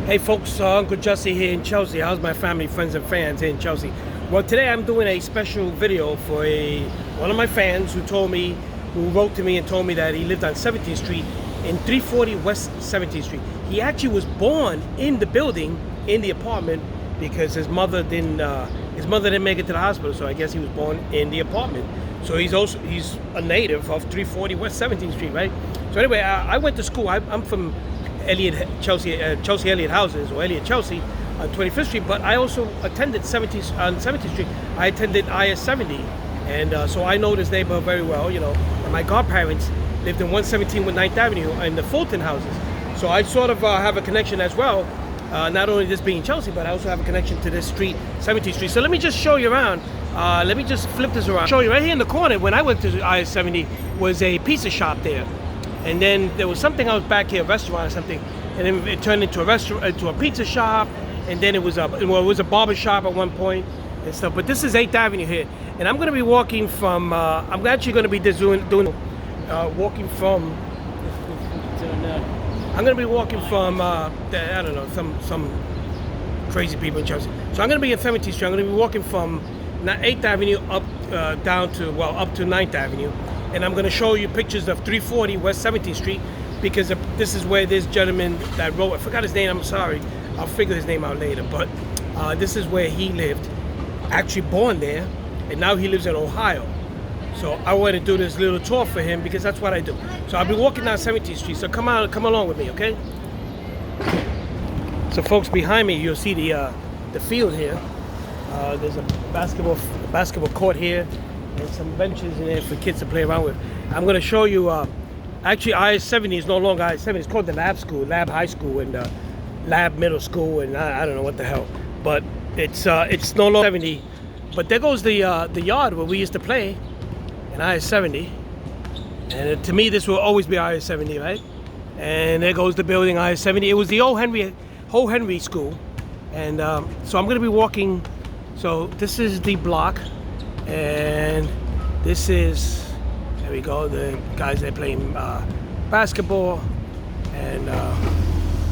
Hey folks, Uncle Jussie here in Chelsea. How's my family, friends, and fans here in Chelsea? Well, today I'm doing a special video for one of my fans who wrote to me and told me that he lived on 17th Street in 340 West 17th Street. He actually was born in the building, in the apartment, because his mother didn't make it to the hospital, so I guess he was born in the apartment. So he's a native of 340 West 17th Street, right? So anyway, I went to school. I'm from Chelsea Elliott Houses, or Elliott Chelsea on 25th Street, but I also attended 17th Street. I attended IS 70, and so I know this neighborhood very well. You know, and my godparents lived in 117 with 9th Avenue in the Fulton houses, so I sort of have a connection as well. Not only this being Chelsea, but I also have a connection to this street, 17th Street. So let me just show you around. Let me just flip this around. Show you right here in the corner. When I went to IS 70, was a pizza shop there. And then there was something else back here, a restaurant or something, and then it turned into a restaurant, into a pizza shop, and then it was a barber shop at one point and stuff. But this is 8th Avenue here, and I'm going to be walking from. I'm actually going to be walking from. I'm going to be walking from. I don't know, some crazy people in Chelsea. So I'm going to be in 17th Street. I'm going to be walking from 8th Avenue up up to 9th Avenue. And I'm going to show you pictures of 340 West 17th Street, because this is where this gentleman that wrote, I forgot his name, I'm sorry, I'll figure his name out later, but this is where he lived, actually born there, and now he lives in Ohio. So I want to do this little tour for him, because that's what I do. So I'll be walking down 17th Street, so come along with me, okay? So folks, behind me, you'll see the field here. There's a basketball court here, and some benches in there for kids to play around with. I'm going to show you, actually IS 70 is no longer IS 70, it's called the Lab School, Lab High School, and Lab Middle School, and I don't know what the hell. But it's no longer 70. But there goes the yard where we used to play in IS 70. And to me, this will always be IS 70, right? And there goes the building, IS 70. It was the old Henry School. And so I'm going to be walking, so this is the block. And this is, there we go, the guys that are playing basketball. And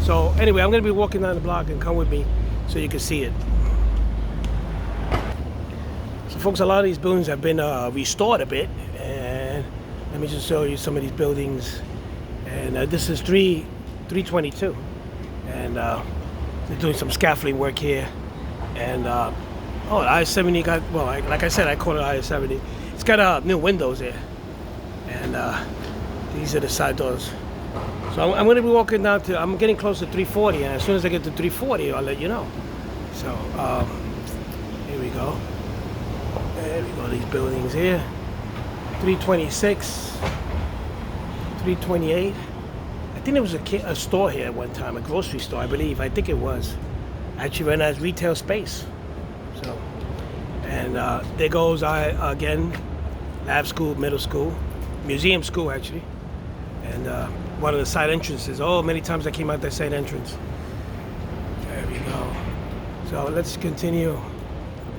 so anyway, I'm going to be walking down the block, and come with me so you can see it. So folks, a lot of these buildings have been restored a bit, and let me just show you some of these buildings. And this is 322, and they're doing some scaffolding work here. And oh, IS 70 got, well, like I said, I call it IS 70. It's got new windows there, and these are the side doors. So I'm going to be walking down to, I'm getting close to 340, and as soon as I get to 340, I'll let you know. So here we go. There we go, these buildings here. 326, 328. I think there was a store here at one time, a grocery store, I believe. I think it was. Actually ran as retail space. So, and there goes again, Lab School, Middle School, Museum School actually, and one of the side entrances. Oh, many times I came out that side entrance. There we go. So let's continue.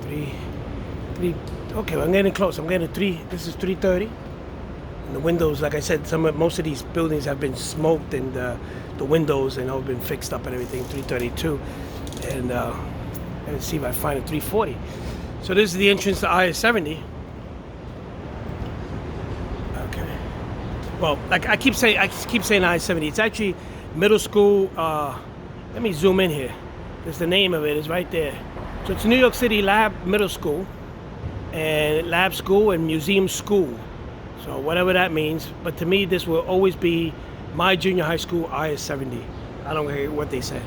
Three. Okay, well, I'm getting close. I'm getting 3. This is 330. And the windows, like I said, most of these buildings have been smoked, and the windows and all been fixed up and everything. 332, and let's see if I find a 340. So this is the entrance to IS 70. Okay. Well, like I keep saying IS 70. It's actually middle school. Let me zoom in here. There's the name of it. It's right there. So it's New York City Lab Middle School, and Lab School and Museum School. So whatever that means. But to me, this will always be my junior high school, IS 70. I don't care what they say.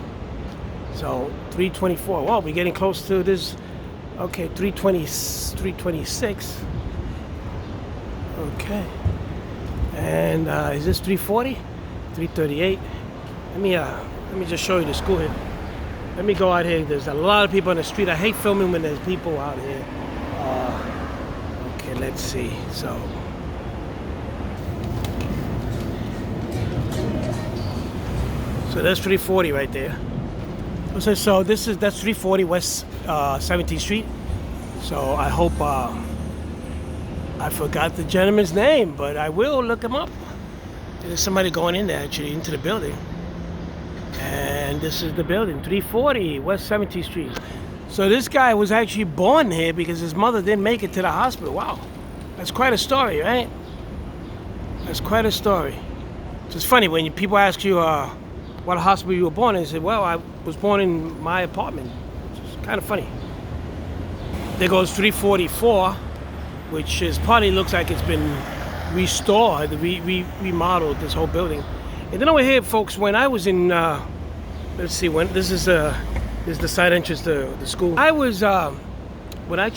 So 324. Well, we're getting close to this. Okay, 326. Okay. And is this 340? 338. Let me just show you the school here. Let me go out here. There's a lot of people on the street. I hate filming when there's people out here. Okay, let's see. So that's 340 right there. So that's 340 West 17th Street. So I hope I forgot the gentleman's name, but I will look him up. There's somebody going in there actually into the building, and And this is the building, 340 West 17th Street. So this guy was actually born here because his mother didn't make it to the hospital. Wow, that's quite a story, right? That's quite a story. It's just funny when people ask you what hospital you were born in. You say, well, I was born in my apartment. It's kind of funny. There goes 344, which is partly looks like it's been restored, remodeled, this whole building. And then over here, folks, when I was in, let's see, when this is the side entrance to the school. I was when I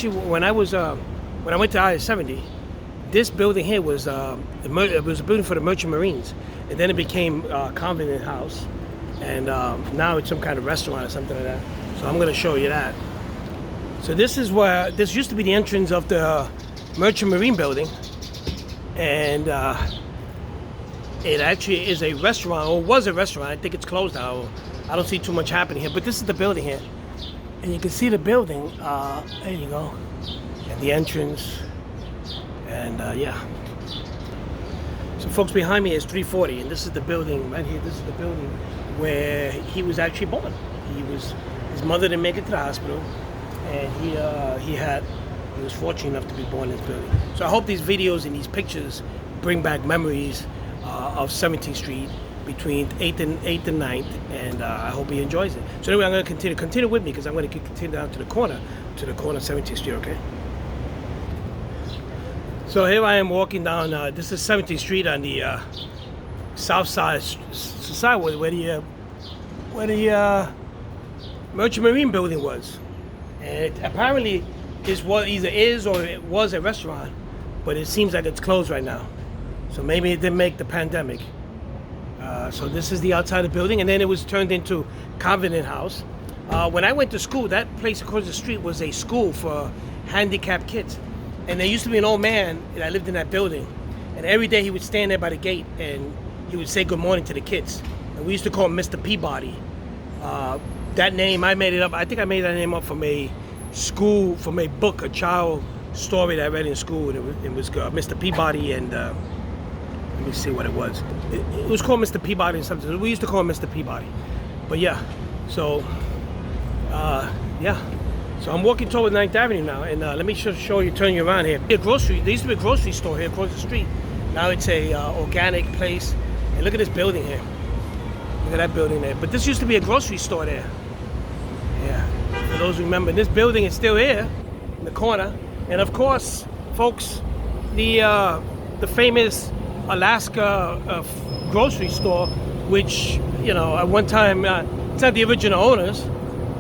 went to I-70, this building here was it was a building for the Merchant Marines, and then it became Convent House, and now it's some kind of restaurant or something like that. So I'm going to show you that. So this is where this used to be the entrance of the Merchant Marine building, and it actually is a restaurant, or was a restaurant. I think it's closed now. I don't see too much happening here, but this is the building here, and you can see the building. There you go, and the entrance, and yeah. So folks, behind me is 340, and this is the building right here. This is the building where he was actually born. His mother didn't make it to the hospital, and he was fortunate enough to be born in this building. So I hope these videos and these pictures bring back memories of 17th Street between 8th and 9th, and I hope he enjoys it. So anyway, I'm going to continue with me, because I'm going to continue down to the corner of 17th Street, okay? So here I am walking down, this is 17th Street on the south side where the Merchant Marine building was. And apparently is what either is or it was a restaurant, but it seems like it's closed right now. So maybe it didn't make the pandemic. So this is the outside of the building, and then it was turned into Convent House. When I went to school, that place across the street was a school for handicapped kids. And there used to be an old man that lived in that building, and every day he would stand there by the gate and he would say good morning to the kids. And we used to call him Mr. Peabody. That name, I made it up. I think I made that name up from a book, a child story that I read in school, and it was Mr. Peabody, and let me see what it was. It was called Mr. Peabody and something. We used to call him Mr. Peabody. But yeah, so yeah. So I'm walking toward 9th Avenue now, and let me show you, turn you around here. There used to be a grocery store here across the street. Now it's a organic place. And look at this building here. Look at that building there. But this used to be a grocery store there. Yeah, for those who remember, this building is still here in the corner. And of course, folks, the famous Alaska grocery store, which, you know, at one time, it's not the original owners,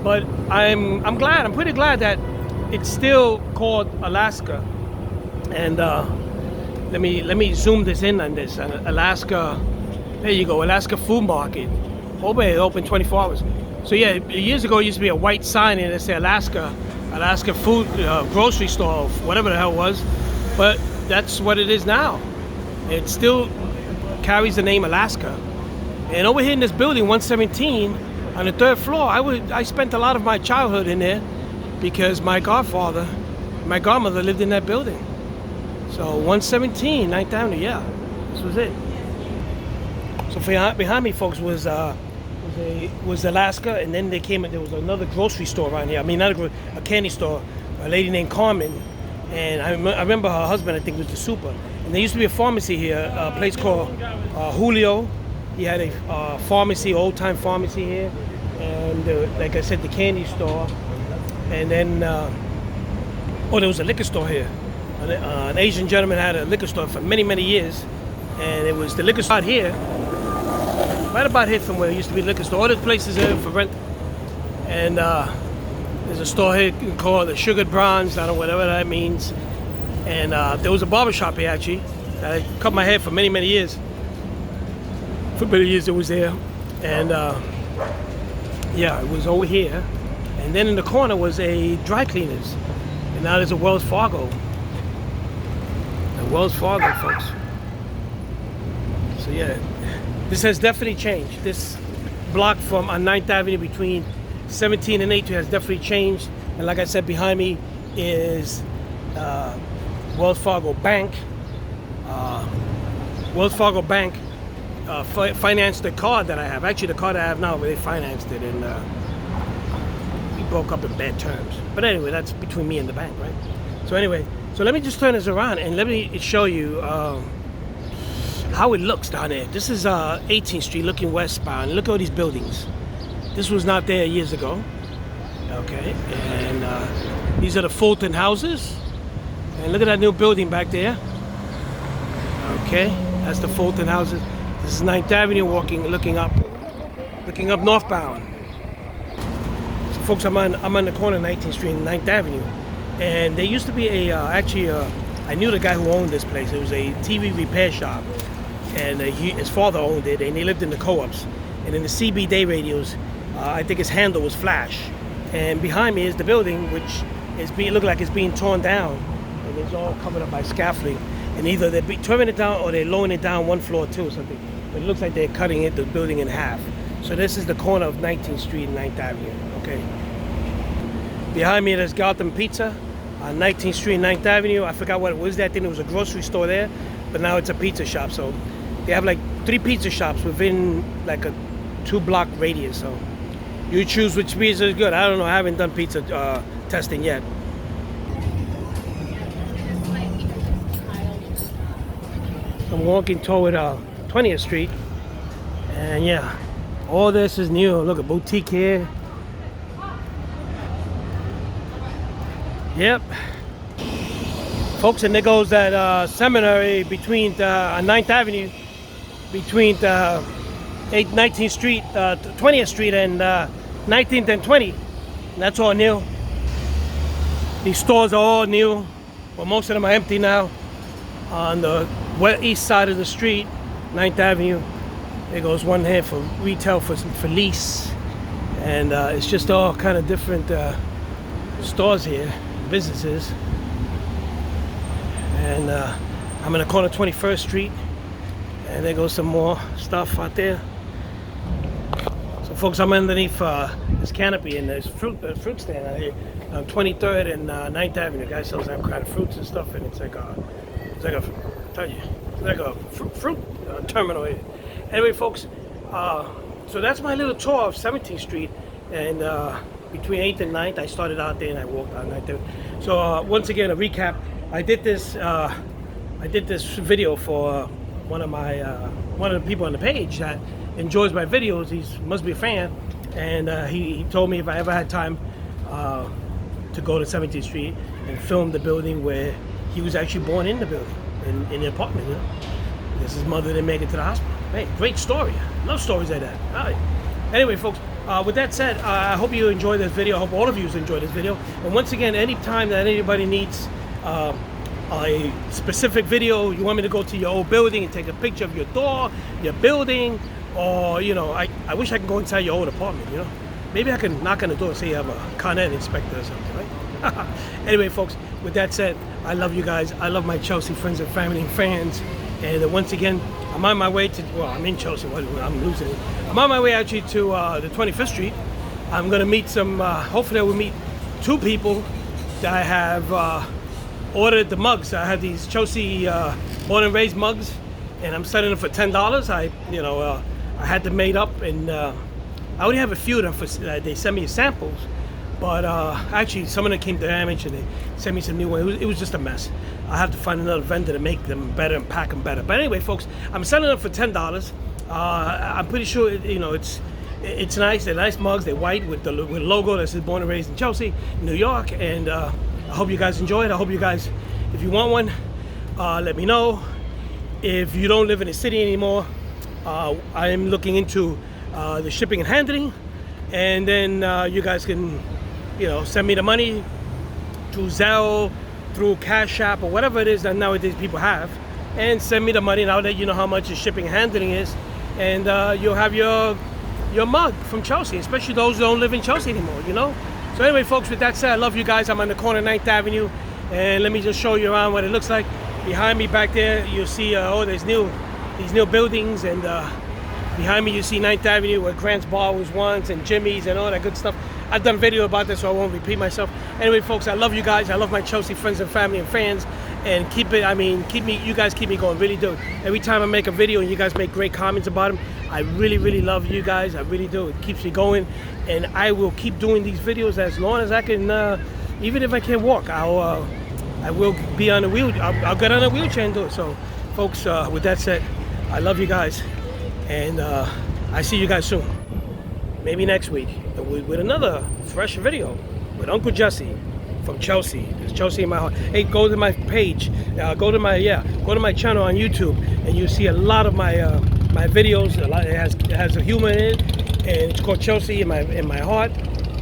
but I'm pretty glad that it's still called Alaska. And let me zoom this in on this. Alaska, there you go, Alaska Food Market. Open 24 hours. So yeah, years ago it used to be a white sign and it said Alaska Food Grocery Store, whatever the hell it was. But that's what it is now. It still carries the name Alaska. And over here in this building, 117, on the 3rd floor, I spent a lot of my childhood in there because my godmother lived in that building. So 117, 9th Avenue, yeah, this was it. So behind me, folks, was Alaska, and then there was another grocery store around here. I mean, not a candy store. A lady named Carmen, and I remember her husband, I think, was the super. And there used to be a pharmacy here, a place called Julio. He had a pharmacy, old-time pharmacy here, and like I said, the candy store. And then, there was a liquor store here. An Asian gentleman had a liquor store for many, many years, and it was the liquor store here, right about here from where it used to be a liquor store. All the places are for rent. And there's a store here called the Sugar Bronze, I don't know whatever that means. And there was a barbershop here, actually, that I cut my hair for many, many years. For many years it was there. And yeah, it was over here. And then in the corner was a dry cleaners. And now there's a Wells Fargo. A Wells Fargo, folks. So yeah, this has definitely changed. This block from on 9th Avenue between 17 and 18 has definitely changed. And like I said, behind me is Wells Fargo Bank. Wells Fargo Bank financed the car that I have. Actually, the car that I have now, they financed it, and we broke up in bad terms. But anyway, that's between me and the bank, right? So anyway, so let me just turn this around and let me show you how it looks down there. This is 18th Street looking westbound. Look at all these buildings. This was not there years ago. Okay, and these are the Fulton houses. And look at that new building back there. Okay, that's the Fulton houses. This is 9th Avenue looking up northbound. So folks, I'm on the corner of 19th Street and 9th Avenue. And there used to be I knew the guy who owned this place. It was a TV repair shop. And his father owned it, and they lived in the co-ops. And in the CB day radios, I think his handle was flash. And behind me is the building, which look like it's being torn down. And it's all covered up by scaffolding. And either they're tearing it down or they're lowering it down one floor too or something. But it looks like they're cutting the building in half. So this is the corner of 19th Street and 9th Avenue. Okay. Behind me there's Gotham Pizza on 19th Street and 9th Avenue. I forgot what it was. I think it was a grocery store there, but now it's a pizza shop. So they have like 3 pizza shops within like a 2-block radius. So you choose which pizza is good. I don't know. I haven't done pizza testing yet. I'm walking toward 20th Street, and yeah, all this is new. Look, a boutique here. Yep, folks, and there goes that seminary between 9th Avenue, between 19th Street, 20th Street, and 19th and 20th. And that's all new. These stores are all new, but most of them are empty now. On the east side of the street, 9th Avenue, there goes one here for retail, for lease, and it's just all kind of different stores here, businesses. And I'm in the corner of 21st Street, and there goes some more stuff out there. So folks, I'm underneath this canopy, and there's fruit stand out here on 23rd and 9th Avenue. The guy sells that kind of fruits and stuff, and it's like a fruit terminal here. Anyway, folks, so that's my little tour of 17th Street, and between 8th and 9th, I started out there and I walked on 9th. So once again, a recap. I did this video for one of the people on the page that enjoys my videos. He must be a fan, and he told me if I ever had time to go to 17th Street and film the building where he was actually born in the building, in the apartment, you know. Because his mother didn't make it to the hospital. Hey, great story. I love stories like that. All right. Anyway, folks, with that said, I hope you enjoyed this video. I hope all of you enjoyed this video. And once again, anytime that anybody needs a specific video, you want me to go to your old building and take a picture of your door, your building, or, you know, I wish I could go inside your old apartment, you know. Maybe I can knock on the door and say you have a Con Ed inspector or something, right? Anyway, folks, with that said, I love you guys. I love my Chelsea friends and family and fans. And once again, I'm on my way to, well, I'm in Chelsea. I'm losing it. I'm on my way actually to the 25th Street. I'm going to meet some, hopefully I will meet 2 people that I have ordered the mugs. I have these Chelsea born and raised mugs, and I'm selling them for $10. I had them made up, and I only have a few of them. They sent me samples. But actually, some of them came damaged, and they sent me some new ones. It was just a mess. I have to find another vendor to make them better and pack them better. But anyway, folks, I'm selling them for $10. I'm pretty sure it's nice. They're nice mugs. They're white with the logo that says "Born and Raised in Chelsea, New York." And I hope you guys enjoy it. I hope you guys, if you want one, let me know. If you don't live in the city anymore, I am looking into the shipping and handling, and then you guys can, you know, send me the money through Zelle, through Cash App, or whatever it is that nowadays people have, and send me the money, and I'll let you know how much the shipping and handling is, and you'll have your mug from Chelsea, especially those who don't live in Chelsea anymore, you know. So anyway, folks, with that said, I love you guys. I'm on the corner of 9th Avenue, and let me just show you around what it looks like. Behind me back there, you'll see there's these new buildings, and behind me you see 9th Avenue where Grant's Bar was once, and Jimmy's and all that good stuff. I've done a video about this, so I won't repeat myself. Anyway, folks, I love you guys. I love my Chelsea friends and family and fans. and keep it. I mean, you guys keep me going. Really do. Every time I make a video and you guys make great comments about them, I really love you guys. I really do. It keeps me going, and I will keep doing these videos as long as I can. Even if I can't walk, I will be on a wheel. I'll get on a wheelchair and do it. So, folks, with that said, I love you guys, and I see you guys soon. Maybe next week with another fresh video with Uncle Jesse from Chelsea. There's Chelsea in my heart. Hey, go to my page. Go to my channel on YouTube, and you see a lot of my my videos. It has a humor in it, and it's called Chelsea in my heart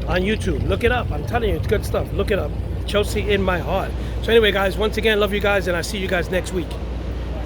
on YouTube. Look it up. I'm telling you, it's good stuff. Look it up. Chelsea in my heart. So anyway, guys, once again, love you guys, and I'll see you guys next week.